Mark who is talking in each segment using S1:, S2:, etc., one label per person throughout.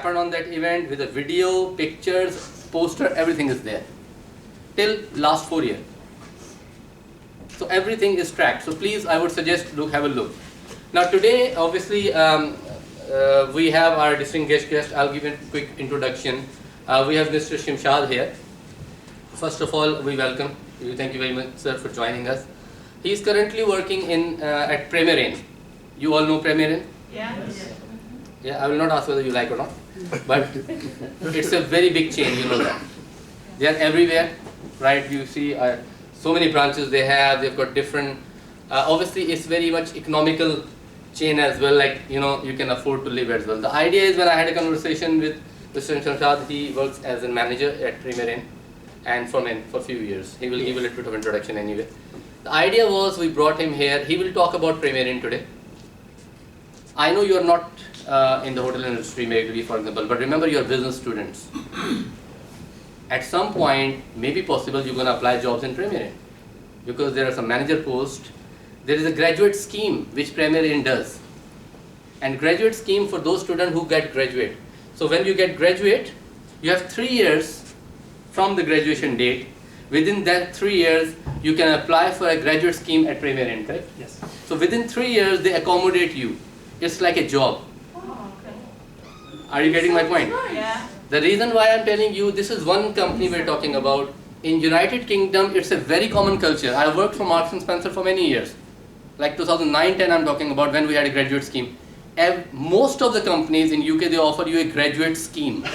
S1: happened on that event with a video, pictures, poster, everything is there. Till last 4 years. So everything is tracked. So please, I would suggest have a look. Now today, obviously, we have our distinguished guest. I'll give a quick introduction. We have Mr. Simshad here. First of all, we welcome you. Thank you very much, sir, for joining us. He is currently working in at Premier Inn. You all know Premier Inn?
S2: Yeah.
S1: Yeah, I will not ask whether you like or not, but it's a very big chain, you know that. They are everywhere, right? You see so many branches they have, they've got different, obviously it's very much economical chain as well, like, you know, you can afford to live as well. The idea is, when I had a conversation with Mr. Simshad, he works as a manager at Premier Inn and for a few years. He will give a little bit of introduction anyway. The idea was, we brought him here, he will talk about Premier Inn today. I know you are not in the hotel industry, maybe for example, but remember, you are business students. At some point, maybe possible, you're going to apply jobs in Premier Inn, because there are some manager posts. There is a graduate scheme which Premier Inn does, and graduate scheme for those students who get graduate. So when you get graduate, you have 3 years from the graduation date. Within that 3 years, you can apply for a graduate scheme at Premier Inn, correct?
S3: Yes.
S1: So within 3 years, they accommodate you. It's like a job.
S2: Oh, okay.
S1: Are you getting my point?
S2: Yeah.
S1: The reason why I'm telling you, this is one company we're talking about. In United Kingdom, it's a very common culture. I worked for Marks and Spencer for many years. Like 2009-10, I'm talking about, when we had a graduate scheme. Most of the companies in UK, they offer you a graduate scheme.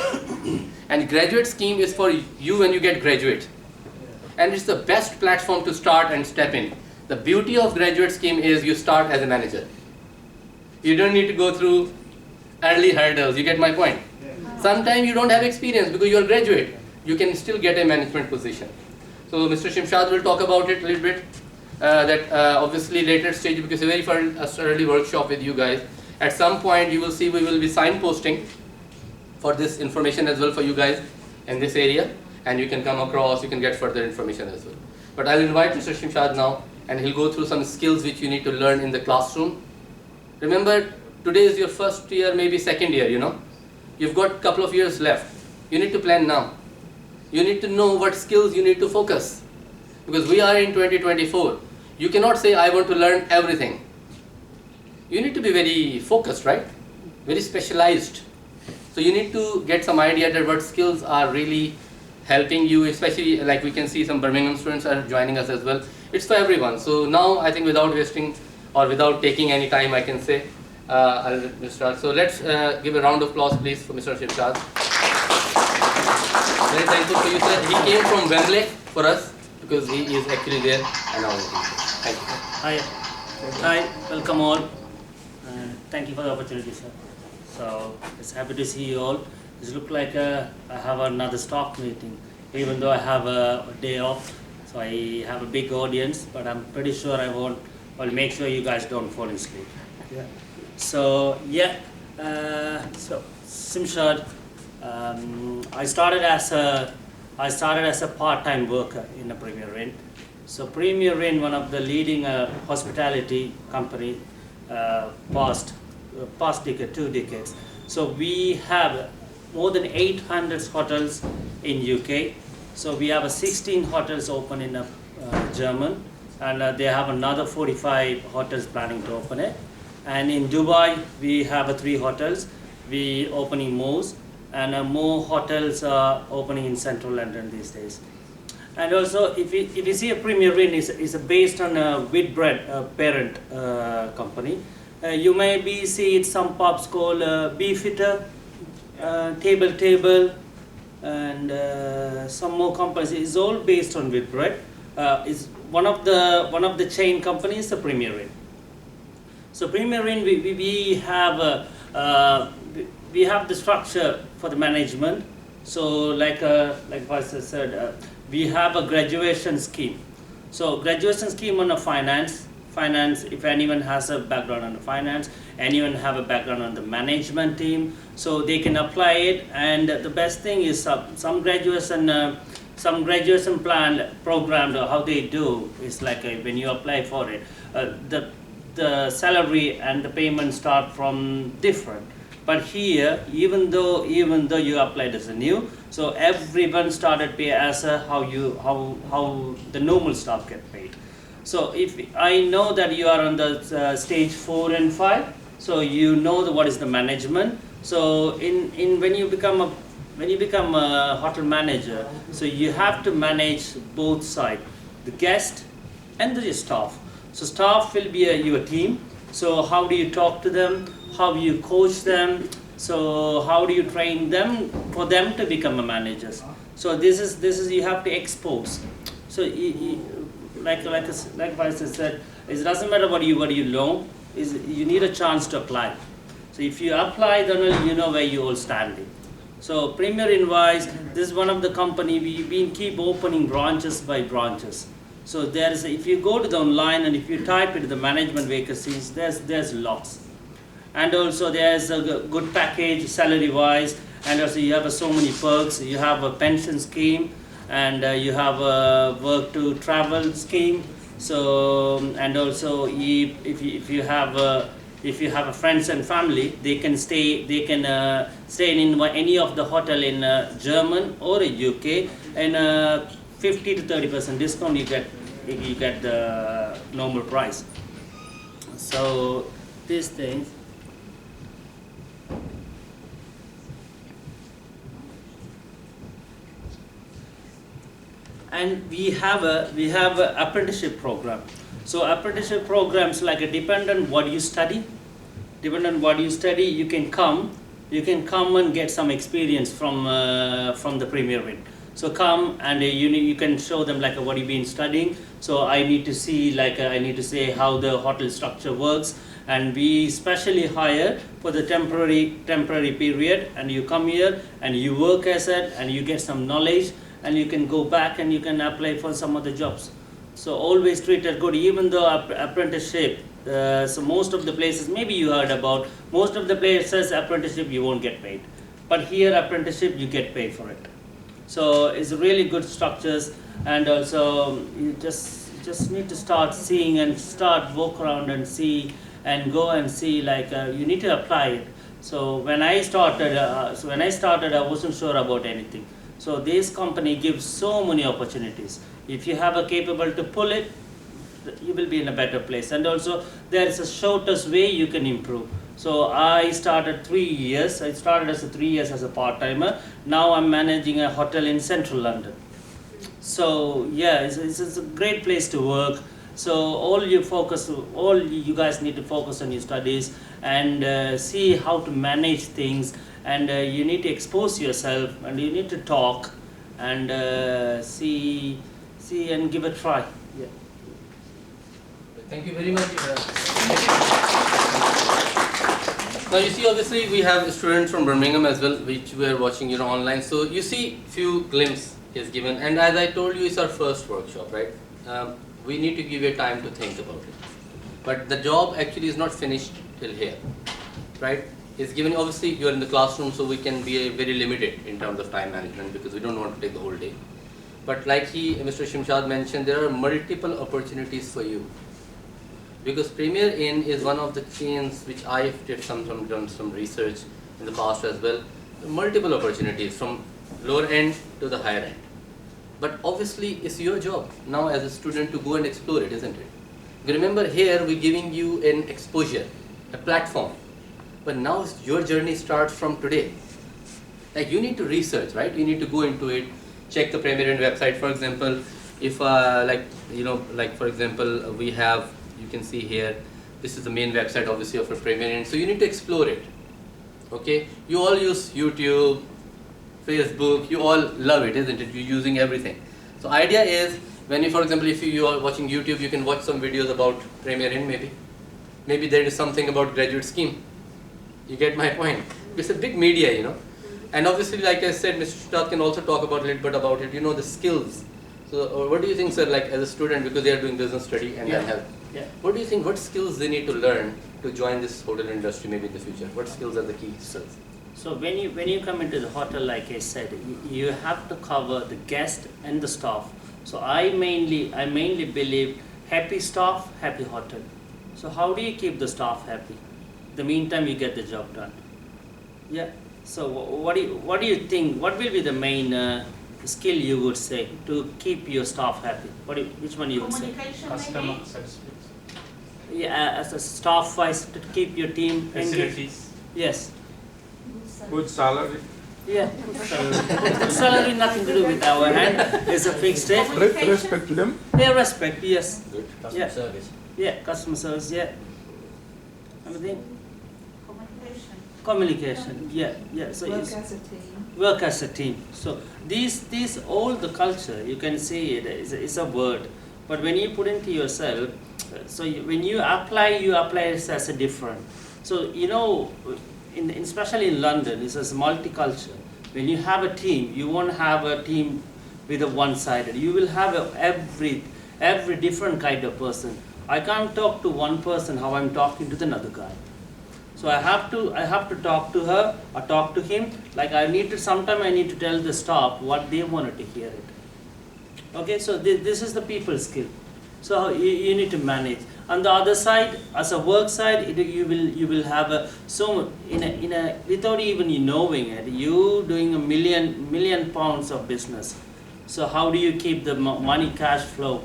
S1: And graduate scheme is for you when you get graduate. And it's the best platform to start and step in. The beauty of graduate scheme is you start as a manager. You don't need to go through early hurdles. You get my point? Sometimes you don't have experience because you are graduate. You can still get a management position. So Mr. Simshad will talk about it a little bit. Obviously later stage, because a very early workshop with you guys. At some point you will see we will be signposting for this information as well for you guys in this area, and you can come across, you can get further information as well. But I'll invite Mr. Simshad now, and he'll go through some skills which you need to learn in the classroom. Remember, today is your first year, maybe second year, you know. You've got a couple of years left. You need to plan now. You need to know what skills you need to focus. Because we are in 2024. You cannot say, I want to learn everything. You need to be very focused, right? Very specialized. So you need to get some idea that what skills are really helping you, especially like we can see some Birmingham students are joining us as well. It's for everyone. So now I think without wasting or without taking any time, I can say, I'll start. So let's give a round of applause, please, for Mr. Simshad. Very thankful for you, sir. He came from Wembley for us because he is actually there. And now, thank you.
S3: Hi. Hi. Welcome all. Thank you for the opportunity, sir. So it's happy to see you all. It looks like I have another stock meeting, even though I have a day off. So I have a big audience, but I'm pretty sure I'll make sure you guys don't fall asleep. Yeah. So yeah, so Simshad, I started as a part-time worker in a Premier Inn. So Premier Inn, one of the leading hospitality company, past 2 decades. So we have more than 800 hotels in UK. So we have 16 hotels open in German, and they have another 45 hotels planning to open it. And in Dubai, we have 3 hotels. We opening more, and more hotels are opening in central London these days. And also, if you see a Premier Inn is based on a Whitbread parent company. You maybe see it some pubs called Beefeater, Table, and some more companies. It's all based on Whitbread. Is one of the chain companies, the Premier Inn. So Premier Inn, we have the structure for the management. So like Vice said, we have a graduation scheme. So graduation scheme on a finance. If anyone has a background on the finance, anyone have a background on the management team, so they can apply it. And the best thing is some graduation plan program, how they do is like when you apply for it, the salary and the payment start from different. But here, even though you applied as a new, so everyone started pay as a how the normal staff get paid. So if I know that you are on the stage 4 and 5, so you know what is the management. So in when you become a hotel manager, so you have to manage both sides, the guest and the staff. So staff will be your team. So how do you talk to them? How you coach them? So how do you train them for them to become a managers? So this is you have to expose. So like Vice said, it doesn't matter what you know. Is you need a chance to apply. So if you apply, then you know where you all standing. So Premier Invoice, this is one of the company we've been keep opening branches by branches. So there's if you go to the online and if you type it the management vacancies, there's lots. And also there's a good package salary wise, and also you have so many perks. You have a pension scheme, and you have a work to travel scheme. So and also if you have a friends and family, they can stay in any of the hotel in German or UK, and 50 to 30% discount you get the normal price. So these things. And we have a apprenticeship program. So apprenticeship programs like a dependent what you study. Dependent what you study, you can come and get some experience from the Premier Win. So come and you can show them like what you've been studying. So I need to see I need to say how the hotel structure works, and we specially hire for the temporary period, and you come here and you work as it and you get some knowledge, and you can go back and you can apply for some other jobs. So always treated good, even though apprenticeship. So most of the places, maybe you heard about, most of the places apprenticeship you won't get paid, but here apprenticeship you get paid for it. So it's really good structures, and also you just need to start seeing and start walk around and see and go and see you need to apply it. So when I started, I wasn't sure about anything. So this company gives so many opportunities. If you have a capable to pull it, you will be in a better place. And also there is a shortest way you can improve. So I started 3 years. I started as 3 years as a part-timer. Now I'm managing a hotel in central London. So yeah, it's a great place to work. So all you guys need to focus on your studies and see how to manage things, and you need to expose yourself, and you need to talk and see and give a try. Yeah.
S1: Thank you very much. Now you see, obviously we have students from Birmingham as well, which we are watching online. So you see few glimpses is given, and as I told you, it's our first workshop, right? We need to give you time to think about it. But the job actually is not finished till here, right? It's given, obviously you are in the classroom, so we can be very limited in terms of time management because we don't want to take the whole day. But like Mr. Simshad mentioned, there are multiple opportunities for you. Because Premier Inn is one of the chains which I have done some research in the past as well. Multiple opportunities from lower end to the higher end. But obviously it's your job now as a student to go and explore it, isn't it? Remember, here we're giving you an exposure, a platform. But now your journey starts from today. Like you need to research, right? You need to go into it, check the Premier Inn website, for example. If for example, we have, you can see here, this is the main website obviously of a Premier Inn. So you need to explore it. Okay? You all use YouTube, Facebook, you all love it, isn't it? You're using everything. So idea is, when you, for example, if you are watching YouTube, you can watch some videos about Premier Inn maybe. Maybe there is something about graduate scheme. You get my point? It's a big media, And obviously, like I said, Mr. Shtat can also talk about a little bit about it, the skills. So what do you think, sir, like as a student, because they are doing business study and then health.
S3: Yeah.
S1: What do you think, what skills they need to learn to join this hotel industry maybe in the future? What skills are the key skills?
S3: So when you come into the hotel, like I said, you have to cover the guest and the staff. So I mainly believe happy staff, happy hotel. So how do you keep the staff happy? In the meantime, you get the job done. Yeah. So what do you think? What will be the main skill you would say to keep your staff happy? Which one you would say?
S2: Communication
S4: Customer
S2: maybe?
S4: satisfaction.
S3: Yeah, as a staff wise to keep your team engaged.
S4: Facilities.
S3: Yes.
S4: Good salary.
S3: Yeah. Salary nothing to do with our hand. It's a fixed rate.
S4: Respect to them.
S3: Yeah, respect. Yes.
S5: Good
S3: Yeah.
S5: customer service.
S3: Yeah. Customer service. Yeah. Anything?
S2: Communication.
S3: Communication. Yeah. Yeah. So
S6: Work
S3: it's
S6: as a team.
S3: work as a team. So these all the culture you can see it is a word, but when you put into yourself, so when you apply it as a different. So you know, especially in London, it's a multicultural. When you have a team, you won't have a team with a one-sided. You will have every different kind of person. I can't talk to one person how I'm talking to another guy. So I have to talk to her or talk to him. Like I need to tell the staff what they wanted to hear it. Okay, so this is the people skill. So you need to manage. On the other side, as a work side, you will have without even you knowing it, you doing a million pounds of business. So how do you keep the money cash flow?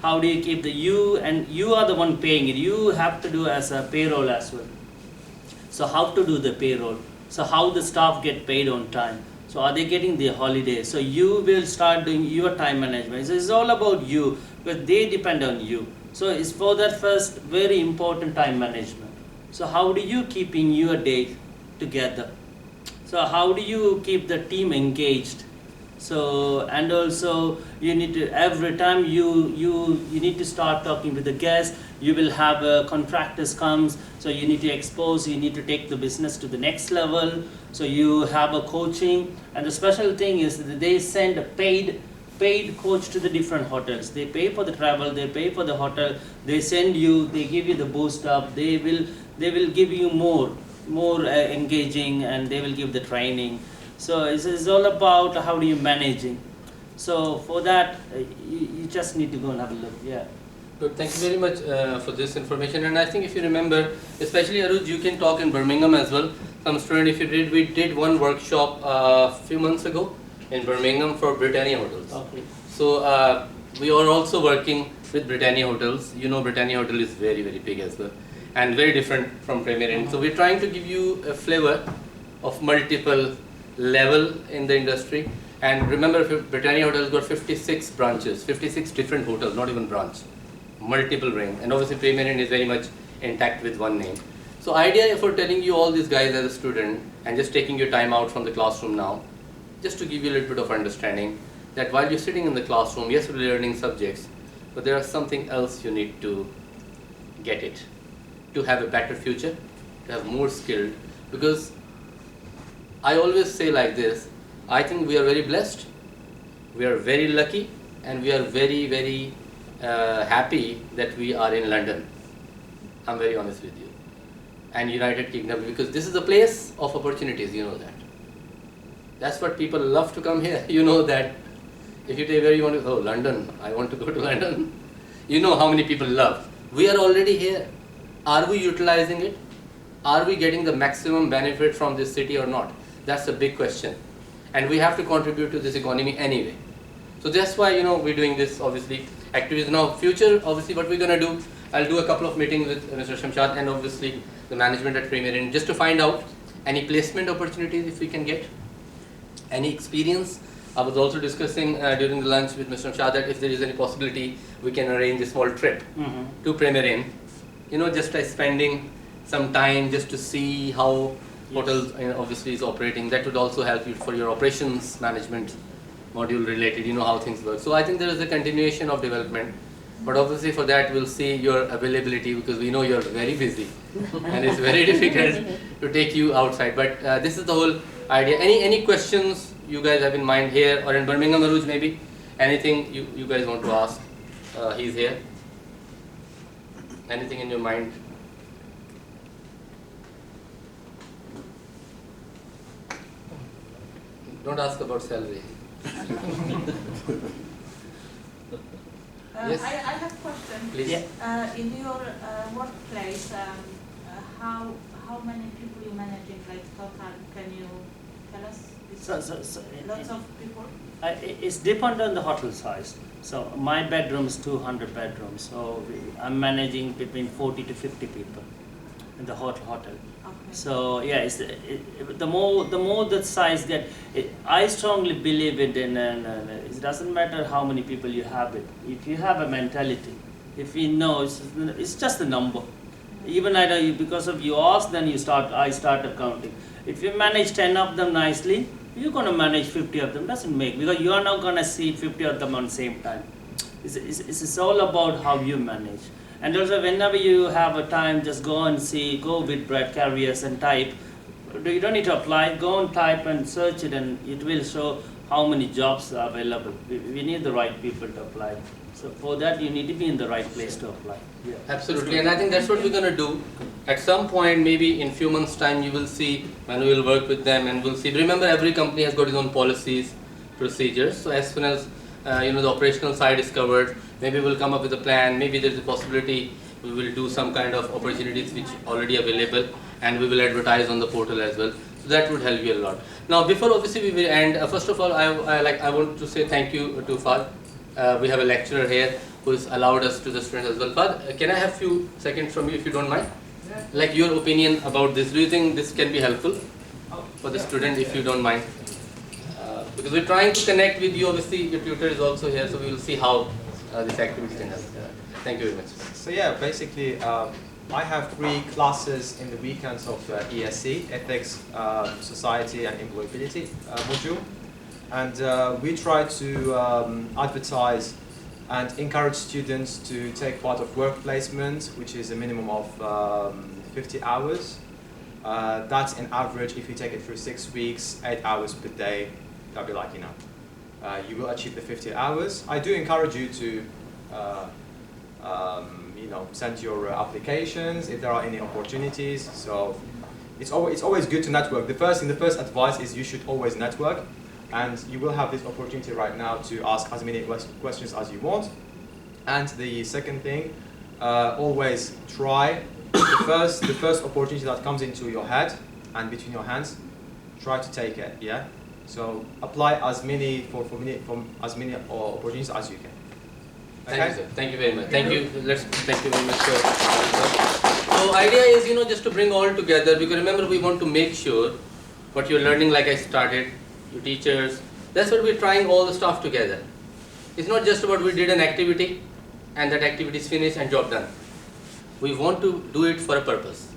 S3: How do you keep you are the one paying it. You have to do as a payroll as well. So how to do the payroll? So how the staff get paid on time? So are they getting their holiday? So you will start doing your time management. So it's all about you, because they depend on you. So it's for that first very important time management. So how do you keeping your day together? So how do you keep the team engaged? So and also you need to every time you need to start talking with the guests. You will have contractors comes, so you need to expose. You need to take the business to the next level. So you have a coaching, and the special thing is that they send a paid coach to the different hotels. They pay for the travel, they pay for the hotel, they send you, they give you the boost up, they will give you more engaging, and they will give the training. So it's all about how do you managing. So for that you just need to go and have a look. Yeah.
S1: Good, thank you very much for this information. And I think if you remember, especially Aruj, you can talk in Birmingham as well. Some student, if you did, we did one workshop a few months ago in Birmingham for Britannia Hotels.
S3: Okay.
S1: So we are also working with Britannia Hotels. You know, Britannia Hotel is very, very big as well, and very different from Premier Inn. So we're trying to give you a flavor of multiple level in the industry. And remember, Britannia Hotel has got 56 branches, 56 different hotels, not even branch, multiple range. And obviously Premier Inn is very much intact with one name. So idea for telling you all these guys as a student and just taking your time out from the classroom now, just to give you a little bit of understanding that while you're sitting in the classroom, yes, we're learning subjects, but there is something else you need to get it, to have a better future, to have more skilled. Because I always say like this, I think we are very blessed, we are very lucky, and we are very, very happy that we are in London. I'm very honest with you. And United Kingdom, because this is a place of opportunities, you know that. That's what people love to come here, you know that. If you say where you want to go, London, I want to go to London. You know how many people love. We are already here. Are we utilizing it? Are we getting the maximum benefit from this city or not? That's a big question. And we have to contribute to this economy anyway. So that's why, you know, we're doing this, obviously, activities. Now, future, obviously, what we're going to do, I'll do a couple of meetings with Mr. Simshad and obviously the management at Premier Inn, just to find out any placement opportunities if we can get, any experience. I was also discussing during the lunch with Mr. Simshad that if there is any possibility, we can arrange a small trip to Premier Inn. You know, just by spending some time just to see how hotels obviously is operating. That would also help you for your operations management module related, you know how things work. So I think there is a continuation of development, but obviously for that we'll see your availability, because we know you're very busy and it's very difficult to take you outside. But this is the whole idea. Any questions you guys have in mind here or in Birmingham, Aruj, maybe? Anything you guys want to ask? He's here. Anything in your mind? Don't ask about salary. Yes.
S2: I have a question.
S1: Please.
S3: Yeah.
S2: In your workplace, how how many people you managing, like total? Can you tell us? Lots of people?
S3: It's dependent on the hotel size. So my bedroom is 200 bedrooms. So I'm managing between 40 to 50 people in the hotel.
S2: Okay.
S3: So yeah, the more the size get, I strongly believe it in. It doesn't matter how many people you have it. If you have a mentality, if you know, it's just a number. Even I know because of you ask, then I start counting. If you manage 10 of them nicely, you're going to manage 50 of them. Doesn't make, because you are not going to see 50 of them on the same time. It's all about how you manage. And also, whenever you have a time, just go with bread carriers and type. You don't need to apply. Go and type and search it, and it will show how many jobs are available. We need the right people to apply. So for that, you need to be in the right place to apply. Yeah.
S1: Absolutely, and I think that's what we're going to do. At some point, maybe in few months' time, you will see, and we will work with them, and we'll see. Remember, every company has got its own policies, procedures. So as soon as the operational side is covered, maybe we'll come up with a plan. Maybe there's a possibility we will do some kind of opportunities which already available, and we will advertise on the portal as well. So that would help you a lot. Now, before obviously we will end, first of all, I want to say thank you to Fad. We have a lecturer here who has allowed us to the students as well. Fad, can I have few seconds from you if you don't mind? Yeah. Like your opinion about this. Do you think this can be helpful for the student if you don't mind? Because we're trying to connect with you. Obviously, your tutor is also here, so we will see how this activity can help. Thank you very much.
S5: So yeah, basically, I have 3 classes in the weekends of ESC, Ethics, Society and Employability module. And we try to advertise and encourage students to take part of work placement, which is a minimum of 50 hours. That's an average. If you take it for 6 weeks, 8 hours per day, that'll be like, you will achieve the 50 hours. I do encourage you to send your applications if there are any opportunities. So it's always good to network. The first advice is you should always network, and you will have this opportunity right now to ask as many questions as you want. And the second thing, always try the first opportunity that comes into your head and between your hands, try to take it. Yeah. So apply as many as many opportunities as you can. Okay?
S1: Thank you, sir. Thank you very much. Thank you. Thank you very much, sir. So idea is, just to bring all together, because remember, we want to make sure what you're learning, like I started, your teachers, that's what we're trying all the stuff together. It's not just about we did an activity and that activity is finished and job done. We want to do it for a purpose.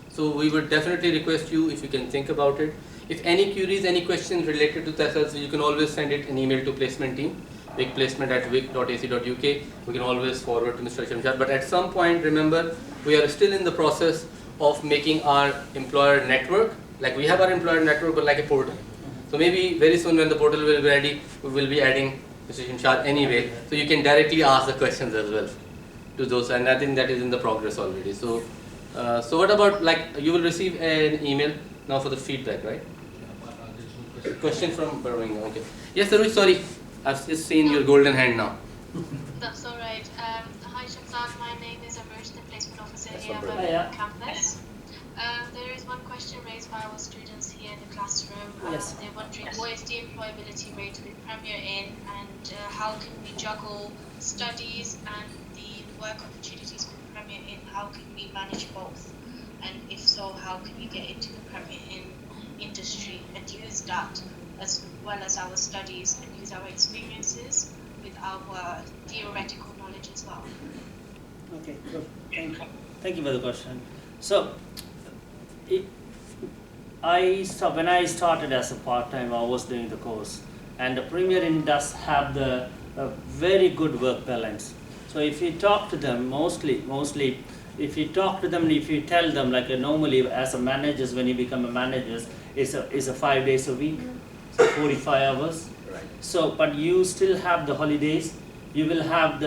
S1: So we would definitely request you, if you can think about it. If any queries, any questions related to TESOL, you can always send it an email to placement team, wicplacement@wic.ac.uk. We can always forward to Mr. Simshad. But at some point, remember, we are still in the process of making our employer network. Like we have our employer network, but like a portal. So maybe very soon when the portal will be ready, we will be adding Mr. Simshad anyway. So you can directly ask the questions as well to those. And I think that is in the progress already. So, so what about, you will receive an email now for the feedback, right? Question from Birmingham. Okay. Yes, Saruj, sorry. I've just seen your golden hand now.
S6: That's all right. Hi, Simshad. My name is Emerging Placement Officer here at campus. There is one question raised by our students here in the classroom.
S3: Yes.
S6: They're wondering what is the employability rate with Premier Inn, and how can we juggle studies and the work opportunities with Premier Inn? How can we manage both? And if so, how can we get into the Premier Inn industry and use that as well as our studies and use our experiences with our theoretical knowledge as well?
S3: Okay, good. Thank you for the question. So, when I started as a part-time, I was doing the course, and the Premier Inn does have the very good work balance. So if you talk to them, mostly, if you talk to them, if you tell them, normally as a manager, when you become a manager, it's a 5 days a week, so 45 hours.
S1: Right.
S3: So, but you still have the holidays. You will have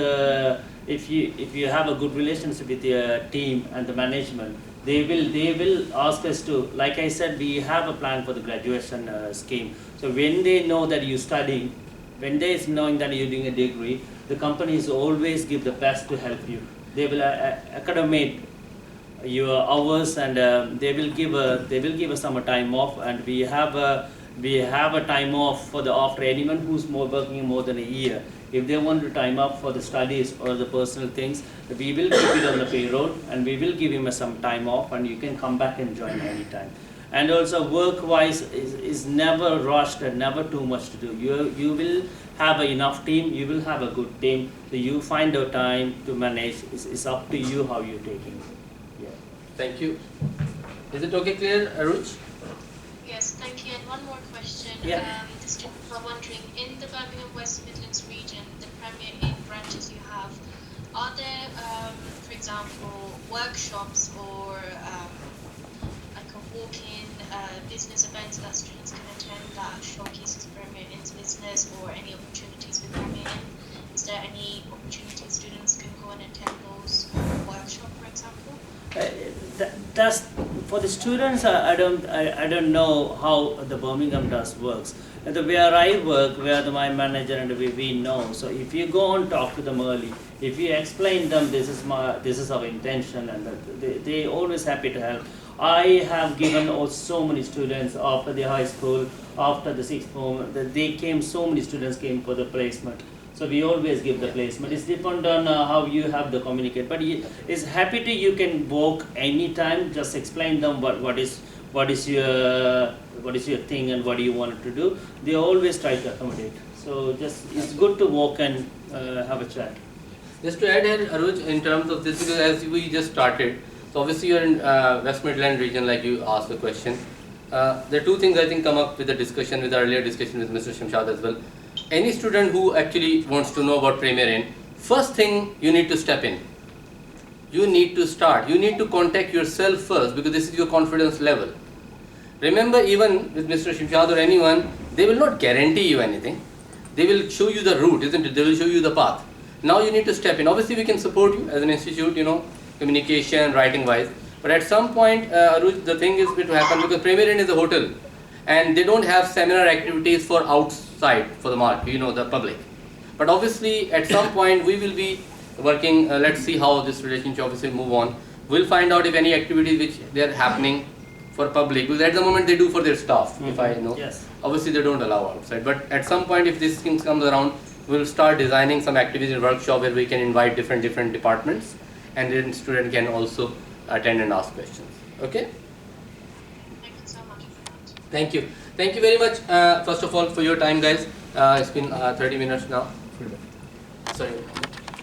S3: if you have a good relationship with your team and the management, they will ask us to, like I said, we have a plan for the graduation scheme. So when they know that you're studying, when they is knowing that you're doing a degree, the companies always give the best to help you. They will accommodate your hours, and they will give a summer time off, and we have a time off for the after anyone who's working more than a year. If they want to time up for the studies or the personal things, we will keep it on the payroll, and we will give him some time off, and you can come back and join anytime. And also work-wise is never rushed and never too much to do. You will have enough team, you will have a good team, so you find the time to manage. It's up to you how you're taking it. Yeah.
S1: Thank you. Is it okay, clear, Aruj?
S6: Yes, thank you. And one more question.
S3: Yeah.
S6: The students are wondering, in the Birmingham West Midlands region, the Premier Inn branches you have, are there, for example, workshops or like a walk-in business events that students can attend that showcases Premier Inn's business, or any opportunities with Premier Inn? Is there any opportunity students can go and attend those workshops, for example?
S3: That's for the students. I don't know how the Birmingham does works. And where I work, where my manager and we know. So if you go and talk to them early, if you explain them this is our intention, and they always happy to help. I have given so many students after the high school, after the sixth form, so many students came for the placement. So we always give the placement. It's depend on how you have to communicate. But it's happy to, you can walk anytime. Just explain them what is your thing and what do you want to do. They always try to accommodate. So just it's good to walk and have a chat.
S1: Just to add here, Aruj, in terms of this, because as we just started, so obviously you're in West Midland region, like you asked the question. There are two things I think come up with the discussion, with the earlier discussion with Mr. Simshad as well. Any student who actually wants to know about Premier Inn, first thing you need to step in. You need to start. You need to contact yourself first, because this is your confidence level. Remember, even with Mr. Simshad or anyone, they will not guarantee you anything. They will show you the route, isn't it? They will show you the path. Now you need to step in. Obviously, we can support you as an institute, communication, writing wise. But at some point, Aruj, the thing is going to happen, because Premier Inn is a hotel, and they don't have seminar activities for outside, for the market, the public. But obviously, at some point, we will be working. Let's see how this relationship obviously move on. We'll find out if any activities which they are happening for public, because at the moment they do for their staff, if I know.
S3: Yes.
S1: Obviously, they don't allow outside. But at some point, if this thing comes around, we'll start designing some activities in workshop where we can invite different departments, and then student can also attend and ask questions. Okay?
S6: Thank you so much for that.
S1: Thank you. Thank you very much, first of all, for your time, guys. It's been 30 minutes now. Sorry.